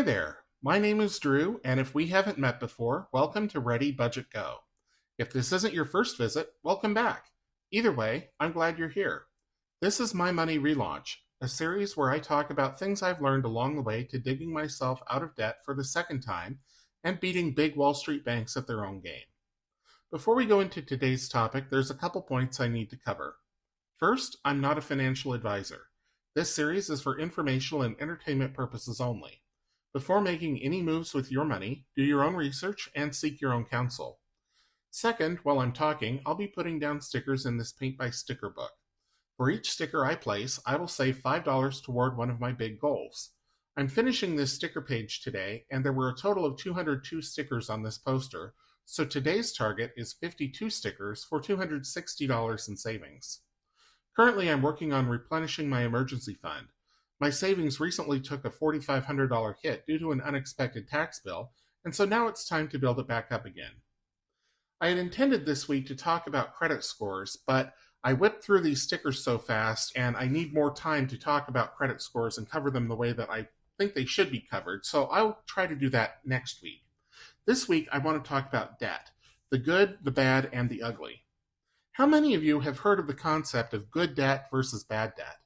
Hi there, my name is Drew, and if we haven't met before, welcome to ReadyBudgetGo. If this isn't your first visit, welcome back. Either way, I'm glad you're here. This is My Money Relaunch, a series where I talk about things I've learned along the way to digging myself out of debt for the second time and beating big Wall Street banks at their own game. Before we go into today's topic, there's a couple points I need to cover. First, I'm not a financial advisor. This series is for informational and entertainment purposes only. Before making any moves with your money, do your own research and seek your own counsel. Second, while I'm talking, I'll be putting down stickers in this paint by sticker book. For each sticker I place, I will save $5 toward one of my big goals. I'm finishing this sticker page today, and there were a total of 202 stickers on this poster, so today's target is 52 stickers for $260 in savings. Currently, I'm working on replenishing my emergency fund. My savings recently took a $4,500 hit due to an unexpected tax bill, and so now it's time to build it back up again. I had intended this week to talk about credit scores, but I whipped through these stickers so fast, and I need more time to talk about credit scores and cover them the way that I think they should be covered, so I'll try to do that next week. This week, I want to talk about debt, the good, the bad, and the ugly. How many of you have heard of the concept of good debt versus bad debt?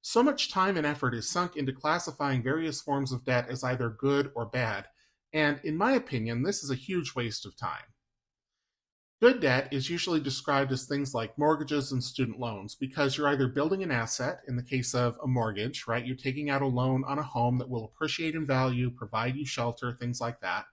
So much time and effort is sunk into classifying various forms of debt as either good or bad, and in my opinion, this is a huge waste of time. Good debt is usually described as things like mortgages and student loans because you're either building an asset, in the case of a mortgage, right? You're taking out a loan on a home that will appreciate in value, provide you shelter, things like that.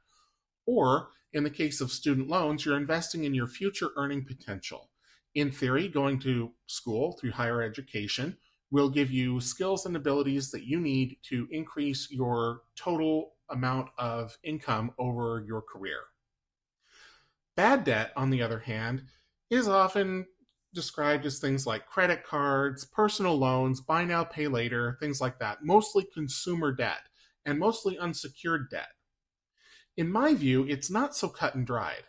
Or, in the case of student loans, you're investing in your future earning potential. In theory, going to school through higher education will give you skills and abilities that you need to increase your total amount of income over your career. Bad debt, on the other hand, is often described as things like credit cards, personal loans, buy now, pay later, things like that, mostly consumer debt and mostly unsecured debt. In my view, it's not so cut and dried.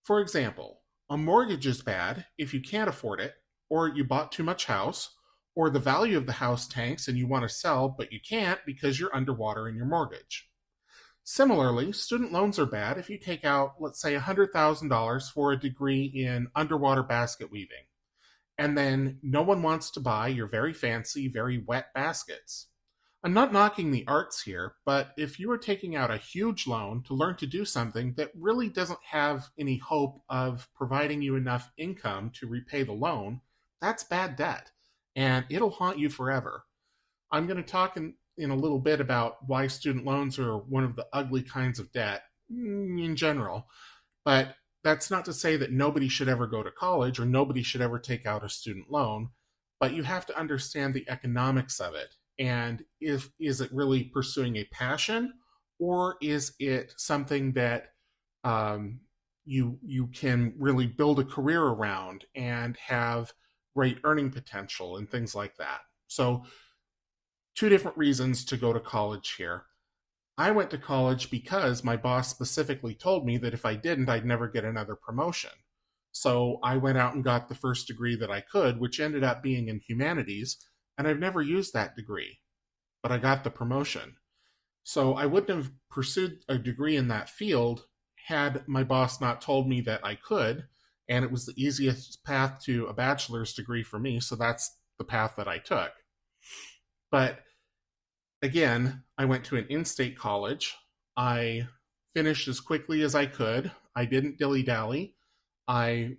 For example, a mortgage is bad if you can't afford it, or you bought too much house, or the value of the house tanks and you want to sell, but you can't because you're underwater in your mortgage. Similarly, student loans are bad if you take out, let's say, $100,000 for a degree in underwater basket weaving, and then no one wants to buy your very fancy, very wet baskets. I'm not knocking the arts here, but if you are taking out a huge loan to learn to do something that really doesn't have any hope of providing you enough income to repay the loan, that's bad debt, and it'll haunt you forever. I'm going to talk in a little bit about why student loans are one of the ugly kinds of debt in general, but that's not to say that nobody should ever go to college or nobody should ever take out a student loan, but you have to understand the economics of it. And is it really pursuing a passion, or is it something that you can really build a career around and have great earning potential and things like that? So, two different reasons to go to college here. I went to college because my boss specifically told me that if I didn't, I'd never get another promotion. So I went out and got the first degree that I could, which ended up being in humanities, and I've never used that degree, but I got the promotion. So I wouldn't have pursued a degree in that field had my boss not told me that I could, and it was the easiest path to a bachelor's degree for me, so that's the path that I took. But again, I went to an in-state college. I finished as quickly as I could. I didn't dilly-dally. I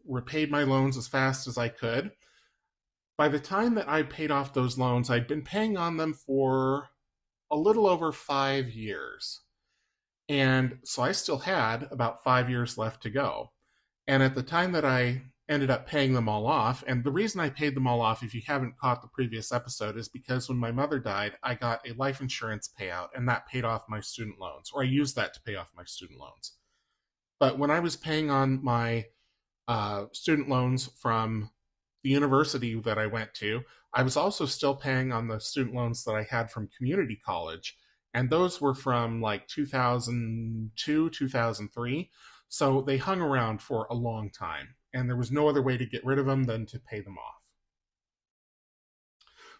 repaid my loans as fast as I could. By the time that I paid off those loans, I'd been paying on them for a little over 5 years. And so I still had about 5 years left to go. And at the time that I ended up paying them all off, and the reason I paid them all off, if you haven't caught the previous episode, is because when my mother died, I got a life insurance payout, and that paid off my student loans, or I used that to pay off my student loans. But when I was paying on my student loans from the university that I went to, I was also still paying on the student loans that I had from community college, and those were from like 2002, 2003, so they hung around for a long time, and there was no other way to get rid of them than to pay them off.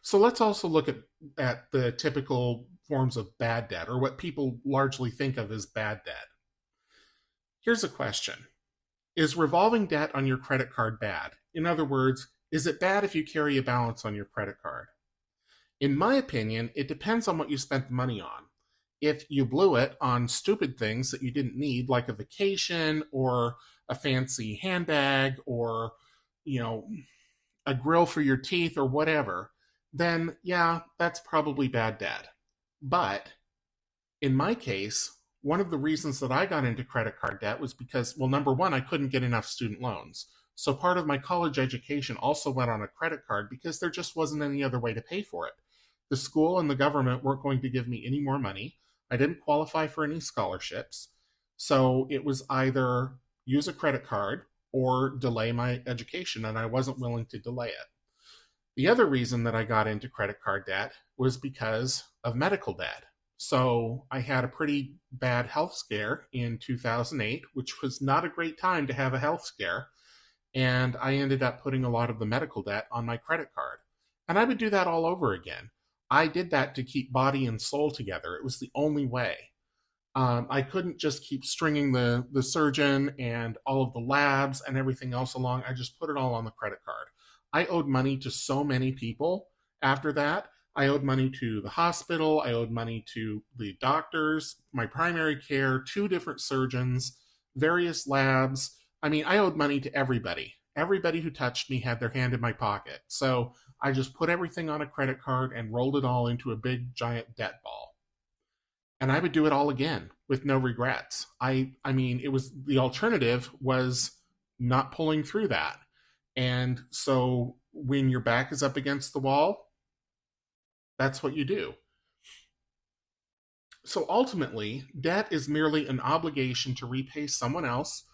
So let's also look at the typical forms of bad debt, or what people largely think of as bad debt. Here's a question. Is revolving debt on your credit card bad? In other words, is it bad if you carry a balance on your credit card? In my opinion, it depends on what you spent the money on. If you blew it on stupid things that you didn't need, like a vacation or a fancy handbag or, you know, a grill for your teeth or whatever, then yeah, that's probably bad debt. But in my case, one of the reasons that I got into credit card debt was because, well, number one, I couldn't get enough student loans. So part of my college education also went on a credit card because there just wasn't any other way to pay for it. The school and the government weren't going to give me any more money. I didn't qualify for any scholarships. So it was either use a credit card or delay my education, and I wasn't willing to delay it. The other reason that I got into credit card debt was because of medical debt. So I had a pretty bad health scare in 2008, which was not a great time to have a health scare. And I ended up putting a lot of the medical debt on my credit card. And I would do that all over again. I did that to keep body and soul together. It was the only way. I couldn't just keep stringing the surgeon and all of the labs and everything else along. I just put it all on the credit card. I owed money to so many people after that. I owed money to the hospital. I owed money to the doctors, my primary care, two different surgeons, various labs. I mean, I owed money to everybody. Everybody who touched me had their hand in my pocket. So I just put everything on a credit card and rolled it all into a big giant debt ball. And I would do it all again with no regrets. I mean, it was the alternative was not pulling through that. And so when your back is up against the wall, that's what you do. So ultimately, debt is merely an obligation to repay someone else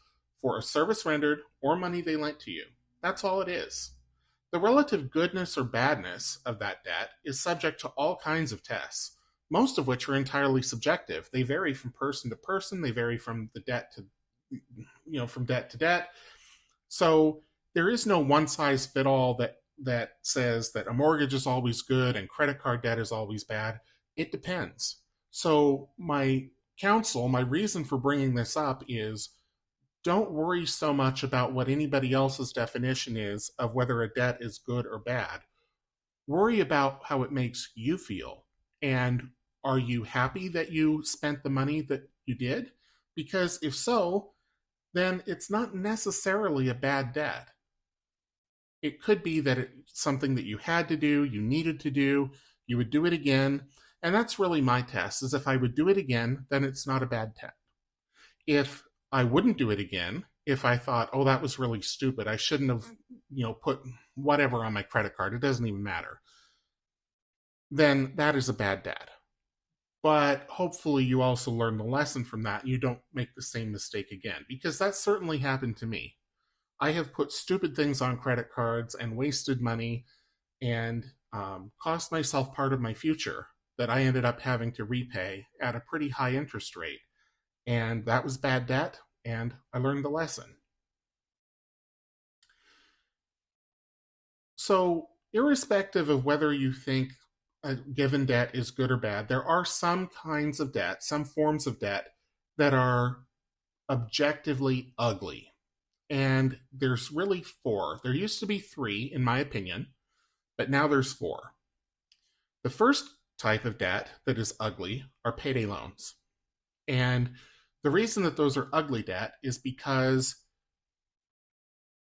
for a service rendered or money they lent to you. That's all it is. The relative goodness or badness of that debt is subject to all kinds of tests, most of which are entirely subjective. They vary from person to person, they vary from the debt to from debt to debt. So there is no one size fit all that says that a mortgage is always good and credit card debt is always bad. It depends. So my counsel, my reason for bringing this up is don't worry so much about what anybody else's definition is of whether a debt is good or bad. Worry about how it makes you feel. And are you happy that you spent the money that you did? Because if so, then it's not necessarily a bad debt. It could be that it's something that you had to do, you needed to do, you would do it again. And that's really my test, is if I would do it again, then it's not a bad debt. If I wouldn't do it again, if I thought, oh, that was really stupid, I shouldn't have, put whatever on my credit card, it doesn't even matter, then that is a bad debt. But hopefully you also learn the lesson from that and you don't make the same mistake again, because that certainly happened to me. I have put stupid things on credit cards and wasted money and cost myself part of my future that I ended up having to repay at a pretty high interest rate. And that was bad debt, and I learned the lesson. So, irrespective of whether you think a given debt is good or bad, there are some kinds of debt, some forms of debt that are objectively ugly. And there's really four. There used to be three, in my opinion, but now there's four. The first type of debt that is ugly are payday loans. And the reason that those are ugly debt is because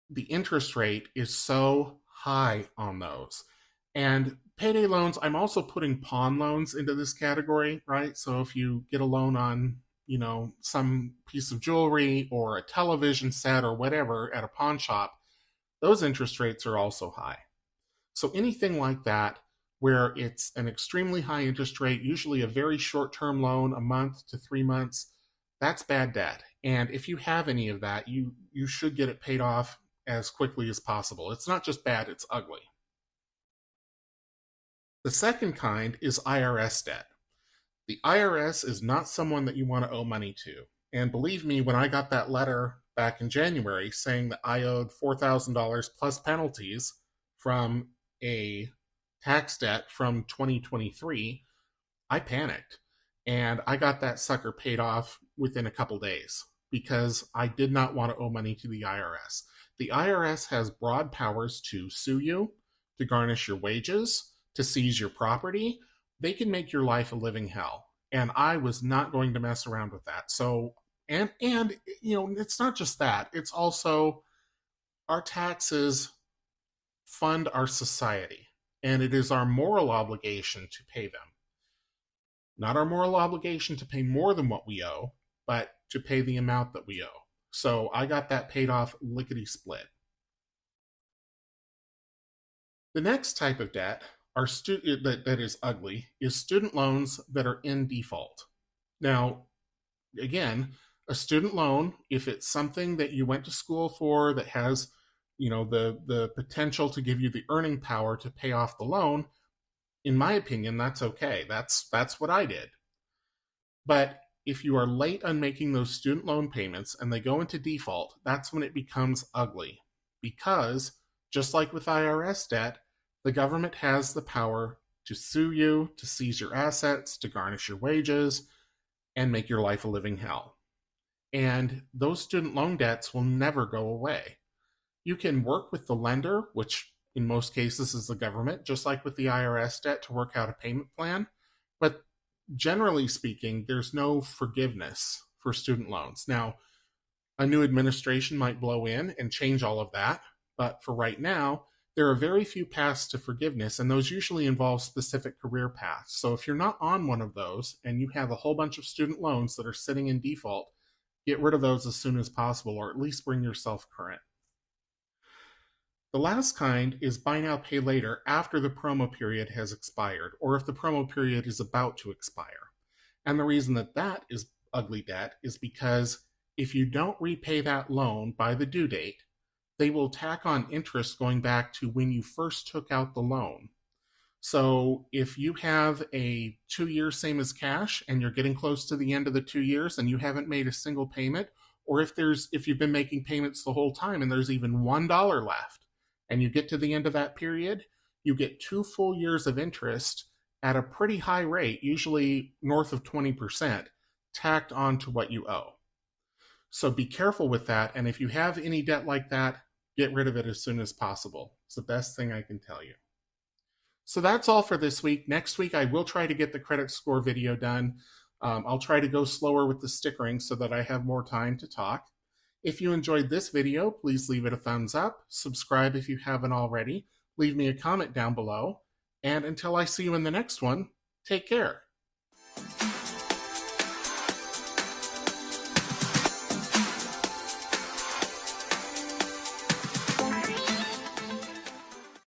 the interest rate is so high on those. And payday loans, I'm also putting pawn loans into this category, right? So if you get a loan on, some piece of jewelry or a television set or whatever at a pawn shop, those interest rates are also high. So anything like that, where it's an extremely high interest rate, usually a very short-term loan, a month to 3 months, that's bad debt. And if you have any of that, you should get it paid off as quickly as possible. It's not just bad, it's ugly. The second kind is IRS debt. The IRS is not someone that you want to owe money to. And believe me, when I got that letter back in January saying that I owed $4,000 plus penalties from a tax debt from 2023, I panicked. And I got that sucker paid off within a couple days because I did not want to owe money to the IRS. The IRS has broad powers to sue you, to garnish your wages, to seize your property. They can make your life a living hell. And I was not going to mess around with that. So, and it's not just that. It's also our taxes fund our society, and it is our moral obligation to pay them. Not our moral obligation to pay more than what we owe, but to pay the amount that we owe. So I got that paid off lickety-split. The next type of debt that is ugly is student loans that are in default. Now, again, a student loan, if it's something that you went to school for that has the potential to give you the earning power to pay off the loan, in my opinion, that's okay. That's what I did. But if you are late on making those student loan payments and they go into default, that's when it becomes ugly. Because, just like with IRS debt, the government has the power to sue you, to seize your assets, to garnish your wages, and make your life a living hell. And those student loan debts will never go away. You can work with the lender, which in most cases is the government, just like with the IRS debt, to work out a payment plan. But generally speaking, there's no forgiveness for student loans. Now, a new administration might blow in and change all of that, but for right now, there are very few paths to forgiveness, and those usually involve specific career paths. So if you're not on one of those and you have a whole bunch of student loans that are sitting in default, get rid of those as soon as possible, or at least bring yourself current. The last kind is buy now, pay later after the promo period has expired, or if the promo period is about to expire. And the reason that is ugly debt is because if you don't repay that loan by the due date, they will tack on interest going back to when you first took out the loan. So if you have a 2-year same as cash and you're getting close to the end of the 2 years and you haven't made a single payment, or if you've been making payments the whole time and there's even $1 left, and you get to the end of that period, you get 2 full years of interest at a pretty high rate, usually north of 20%, tacked on to what you owe. So be careful with that, and if you have any debt like that, get rid of it as soon as possible. It's the best thing I can tell you. So that's all for this week. Next week, I will try to get the credit score video done. I'll try to go slower with the stickering so that I have more time to talk. If you enjoyed this video, please leave it a thumbs up, subscribe if you haven't already, leave me a comment down below, and until I see you in the next one, take care.